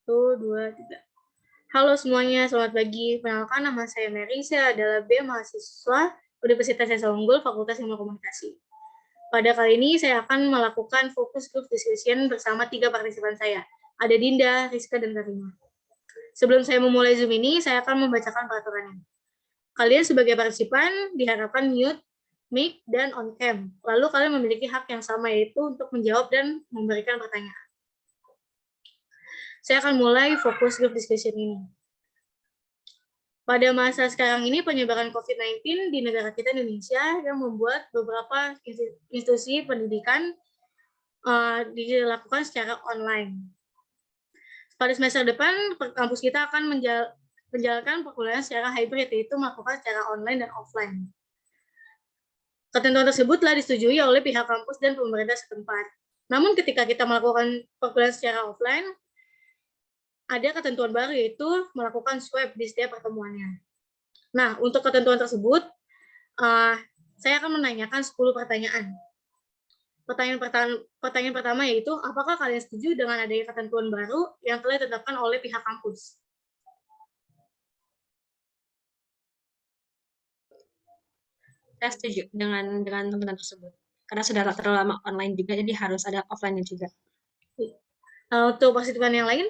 Satu, dua, tiga. Halo semuanya, selamat pagi. Perkenalkan, nama saya Mary. Saya adalah B mahasiswa Universitas Esa Unggul, Fakultas Ilmu Komunikasi. Pada kali ini saya akan melakukan fokus group discussion bersama 3 partisipan saya. Ada Dinda, Rizka, dan Karima. Sebelum saya memulai Zoom ini, saya akan membacakan peraturannya. Kalian sebagai partisipan diharapkan mute, mic, dan on cam. Lalu kalian memiliki hak yang sama, yaitu untuk menjawab dan memberikan pertanyaan. Saya akan mulai fokus group discussion ini. Pada masa sekarang ini, penyebaran COVID-19 di negara kita Indonesia yang membuat beberapa institusi pendidikan dilakukan secara online. Pada semester depan, kampus kita akan menjalankan perkuliahan secara hybrid, yaitu melakukan secara online dan offline. Ketentuan tersebut telah disetujui oleh pihak kampus dan pemerintah setempat. Namun ketika kita melakukan perkuliahan secara offline, ada ketentuan baru, yaitu melakukan swab di setiap pertemuannya. Nah, untuk ketentuan tersebut, saya akan menanyakan 10 pertanyaan. Pertanyaan pertama yaitu, apakah kalian setuju dengan adanya ketentuan baru yang telah ditetapkan oleh pihak kampus? Saya setuju dengan tuntutan tersebut. Karena sudah terlalu lama online juga, jadi harus ada offline-nya juga. Untuk partisipan yang lain?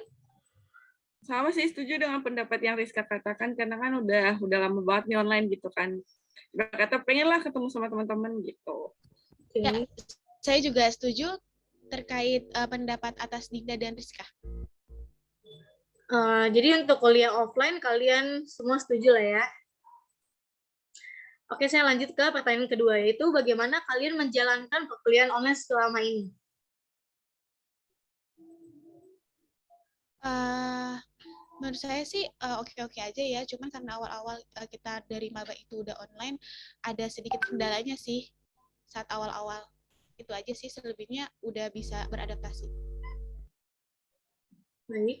Sama sih, setuju dengan pendapat yang Rizka katakan, karena kan udah lama banget nih online gitu kan. Berkata pengen lah ketemu sama teman-teman gitu. Ya, saya juga setuju terkait pendapat atas Dinda dan Rizka. Jadi untuk kuliah offline kalian semua setuju lah ya. Oke, saya lanjut ke pertanyaan kedua, yaitu bagaimana kalian menjalankan perkuliahan online selama ini? Menurut saya sih oke-oke aja ya, cuman karena awal-awal kita dari maba itu udah online, ada sedikit kendalanya sih saat awal-awal. Itu aja sih, selebihnya udah bisa beradaptasi. Baik.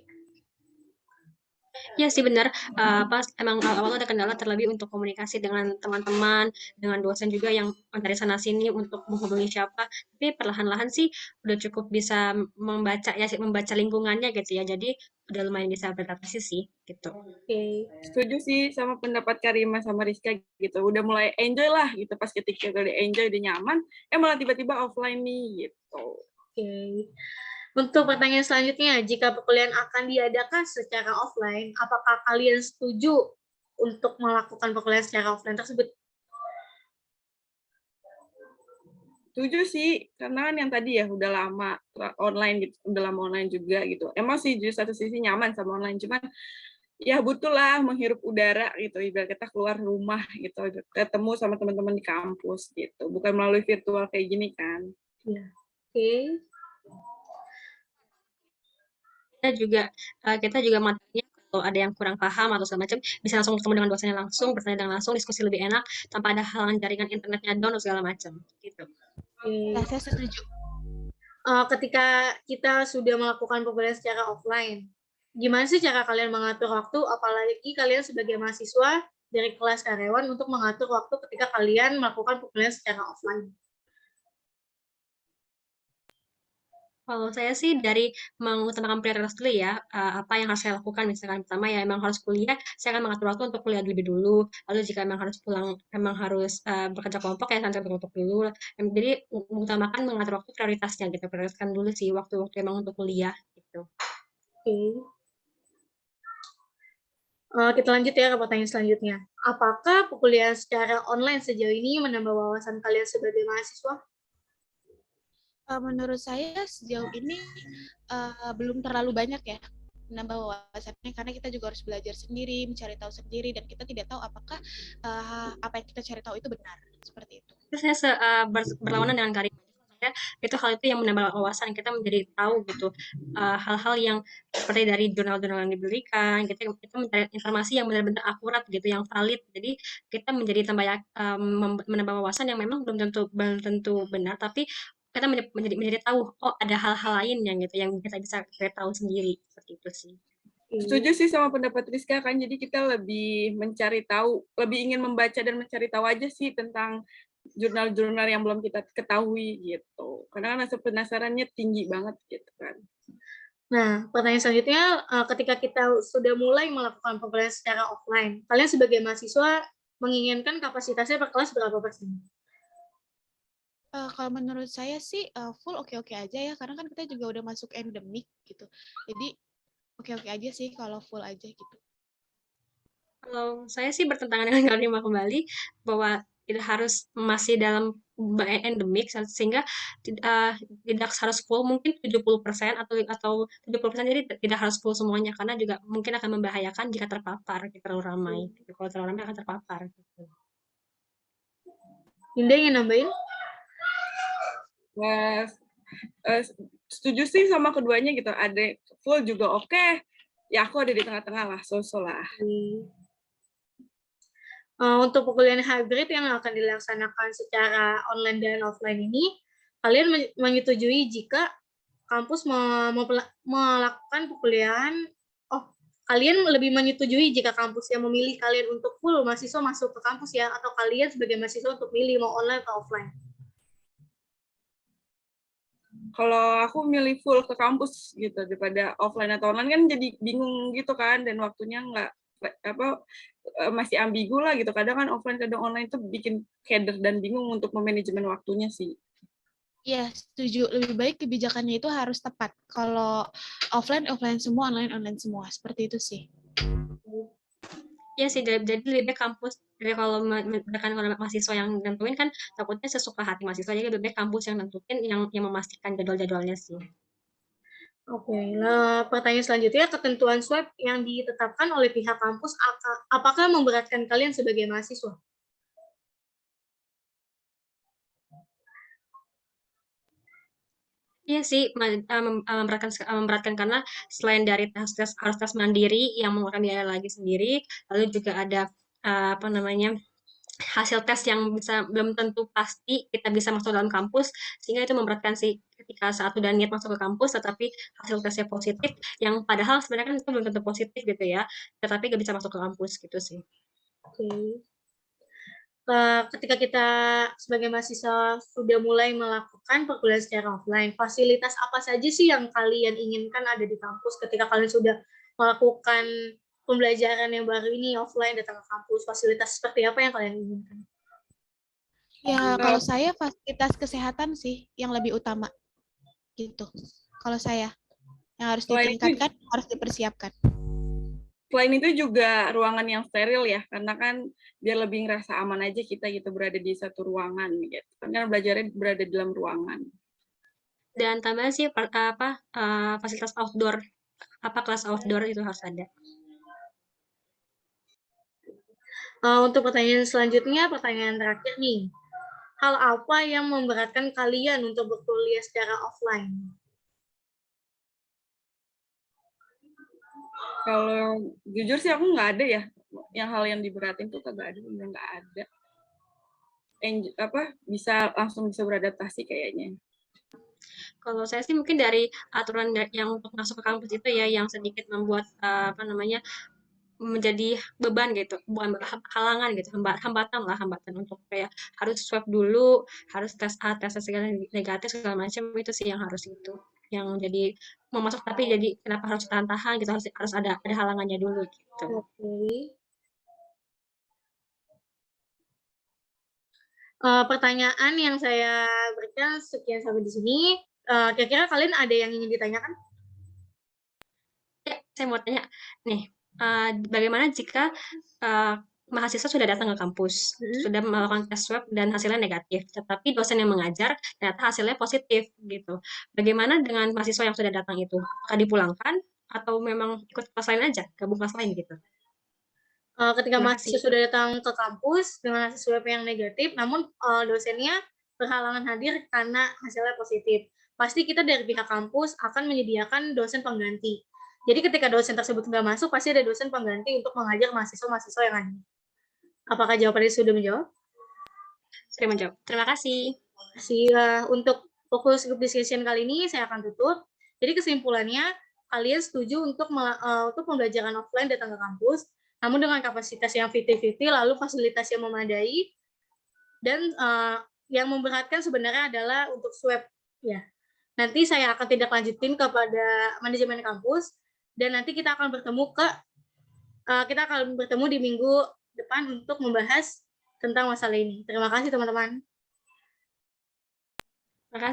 Ya sih benar, emang awal-awal ada kendala terlebih untuk komunikasi dengan teman-teman, dengan dosen juga yang dari sana sini untuk menghubungi siapa. Tapi perlahan-lahan sih udah cukup bisa membaca lingkungannya gitu ya. Jadi udah lumayan bisa beradaptasi sih gitu. Oke. Setuju sih sama pendapat Karima sama Rizka gitu. Udah mulai enjoy lah gitu, pas ketika udah enjoy, udah nyaman, malah tiba-tiba offline nih gitu. Oke. Untuk pertanyaan selanjutnya, jika perkuliahan akan diadakan secara offline, apakah kalian setuju untuk melakukan perkuliahan secara offline tersebut? Setuju sih, karena kan yang tadi ya udah lama online gitu, udah lama online juga gitu. Emang sih di satu sisi nyaman sama online, cuman ya butuh lah menghirup udara gitu, ibarat kita keluar rumah gitu, ketemu sama teman-teman di kampus gitu, bukan melalui virtual kayak gini kan. Ya. Oke. Kita juga materinya kalau ada yang kurang paham atau segala macam bisa langsung ketemu dengan dosennya langsung, bertanya dengan langsung, diskusi lebih enak tanpa ada halangan jaringan internetnya down atau segala macam gitu. Nah, saya setuju. Ketika kita sudah melakukan pembelajaran secara offline, gimana sih cara kalian mengatur waktu, apalagi kalian sebagai mahasiswa dari kelas karyawan untuk mengatur waktu ketika kalian melakukan pembelajaran secara offline? Kalau saya sih dari mengutamakan prioritas dulu ya, apa yang harus saya lakukan. Misalkan pertama ya emang harus kuliah, saya akan mengatur waktu untuk kuliah lebih dulu. Lalu jika emang harus pulang, emang harus bekerja kelompok ya saya kelompok dulu. Jadi mengutamakan mengatur waktu prioritasnya gitu, prioritaskan dulu sih waktu-waktu emang untuk kuliah gitu. Oke. Kita lanjut ya ke pertanyaan selanjutnya. Apakah perkuliahan secara online sejauh ini menambah wawasan kalian sebagai mahasiswa? Menurut saya sejauh ini belum terlalu banyak ya menambah wawasannya, karena kita juga harus belajar sendiri, mencari tahu sendiri, dan kita tidak tahu apakah apa yang kita cari tahu itu benar, seperti itu. Terus saya berlawanan dengan Karim. Saya itu hal itu yang menambah wawasan kita menjadi tahu gitu hal-hal yang seperti dari jurnal-jurnal yang diberikan kita mencari informasi yang benar-benar akurat gitu yang valid jadi kita menjadi tambah menambah wawasan yang memang belum tentu benar tapi kita menjadi tahu oh ada hal-hal lain yang gitu yang kita bisa tahu sendiri seperti itu sih. Setuju sih sama pendapat Rizka kan, jadi kita lebih mencari tahu, lebih ingin membaca dan mencari tahu aja sih tentang jurnal-jurnal yang belum kita ketahui gitu. Karena kan rasa penasarannya tinggi banget gitu kan. Nah, pertanyaan selanjutnya, ketika kita sudah mulai melakukan pembelajaran secara offline, kalian sebagai mahasiswa menginginkan kapasitasnya per kelas berapa persen? Kalau menurut saya sih full oke-oke aja ya, karena kan kita juga udah masuk endemik gitu. Jadi oke-oke aja sih kalau full aja gitu. Kalau saya sih bertentangan dengan kalimat kembali bahwa tidak harus masih dalam endemik sehingga tidak harus full, mungkin 70% atau 70%, jadi tidak harus full semuanya karena juga mungkin akan membahayakan jika terpapar terlalu ramai. Kalau terlalu ramai akan terpapar gitu. Dinda ingin nambahin? Nah, setuju sih sama keduanya gitu. Ada full juga oke. Ya aku ada di tengah-tengah lah, so-so lah. Untuk perkuliahan hybrid yang akan dilaksanakan secara online dan offline ini, kalian menyetujui jika kampus melakukan perkuliahan, kalian lebih menyetujui jika kampus yang memilih kalian untuk full mahasiswa masuk ke kampus ya, atau kalian sebagai mahasiswa untuk milih mau online atau offline? Kalau aku milih full ke kampus gitu daripada offline atau online kan jadi bingung gitu kan, dan waktunya nggak masih ambigu lah gitu. Kadang kan offline kadang online itu bikin keder dan bingung untuk memanajemen waktunya sih. Iya, setuju. Lebih baik kebijakannya itu harus tepat. Kalau offline semua, online semua. Seperti itu sih. Iya sih, jadi lebih baik kampus. Jadi kalau mahasiswa yang nentuin kan takutnya sesuka hati mahasiswa, jadi lebih baik kampus yang nentuin, yang memastikan jadwal-jadwalnya sih. Oke, nah pertanyaan selanjutnya, ketentuan swab yang ditetapkan oleh pihak kampus apakah memberatkan kalian sebagai mahasiswa? Iya sih, memberatkan karena selain dari harus tes mandiri yang mengeluarkan biaya lagi sendiri, lalu juga ada apa namanya, hasil tes yang belum tentu pasti kita bisa masuk dalam kampus, sehingga itu memberatkan sih ketika saat udah niat masuk ke kampus tetapi hasil tesnya positif, yang padahal sebenarnya kan itu belum tentu positif gitu ya, tetapi gak bisa masuk ke kampus gitu sih. Oke. Ketika kita sebagai mahasiswa sudah mulai melakukan perkuliahan secara offline, fasilitas apa saja sih yang kalian inginkan ada di kampus ketika kalian sudah melakukan pembelajaran yang baru ini offline datang ke kampus? Fasilitas seperti apa yang kalian inginkan? Ya, kalau saya fasilitas kesehatan sih yang lebih utama. Gitu. Kalau saya yang harus ditingkatkan, harus dipersiapkan. Selain itu juga ruangan yang steril ya, karena kan biar lebih ngerasa aman aja kita gitu berada di satu ruangan gitu. Karena belajarnya berada di dalam ruangan. Dan tambahan sih fasilitas outdoor, kelas outdoor itu harus ada. Untuk pertanyaan selanjutnya, pertanyaan terakhir nih. Hal apa yang memberatkan kalian untuk berkuliah secara offline? Kalau jujur sih aku nggak ada ya, yang hal yang diberatin tuh kagak ada, bener nggak ada. Bisa langsung bisa beradaptasi kayaknya. Kalau saya sih mungkin dari aturan yang untuk masuk ke kampus itu ya, yang sedikit membuat menjadi beban gitu, bukan halangan gitu, hambatan untuk kayak harus swab dulu, harus tes segala negatif segala macam, itu sih yang harus itu, yang jadi mau masuk tapi jadi kenapa harus tahan-tahan gitu, harus ada halangannya dulu gitu. Oke. Pertanyaan yang saya berikan sekian sampai di sini. Kira-kira kalian ada yang ingin ditanyakan? Ya, saya mau tanya nih, bagaimana jika mahasiswa sudah datang ke kampus, sudah melakukan tes swab dan hasilnya negatif, tetapi dosen yang mengajar ternyata hasilnya positif gitu. Bagaimana dengan mahasiswa yang sudah datang itu? Apakah dipulangkan atau memang ikut kelas lain aja, gabung kelas lain gitu? Ketika mahasiswa sudah datang ke kampus dengan hasil swab yang negatif, namun dosennya berhalangan hadir karena hasilnya positif, pasti kita dari pihak kampus akan menyediakan dosen pengganti. Jadi ketika dosen tersebut nggak masuk, pasti ada dosen pengganti untuk mengajar mahasiswa-mahasiswa yang ada. Apakah jawabannya sudah menjawab? Sudah menjawab. Terima kasih. Untuk fokus group discussion kali ini saya akan tutup. Jadi kesimpulannya, kalian setuju untuk pembelajaran offline datang ke kampus, namun dengan kapasitas yang 50-50, lalu fasilitas yang memadai, dan yang memberatkan sebenarnya adalah untuk swab ya. nanti saya akan tindak lanjutin kepada manajemen kampus, dan nanti kita akan bertemu di minggu depan untuk membahas tentang masalah ini. Terima kasih teman-teman. Terima kasih.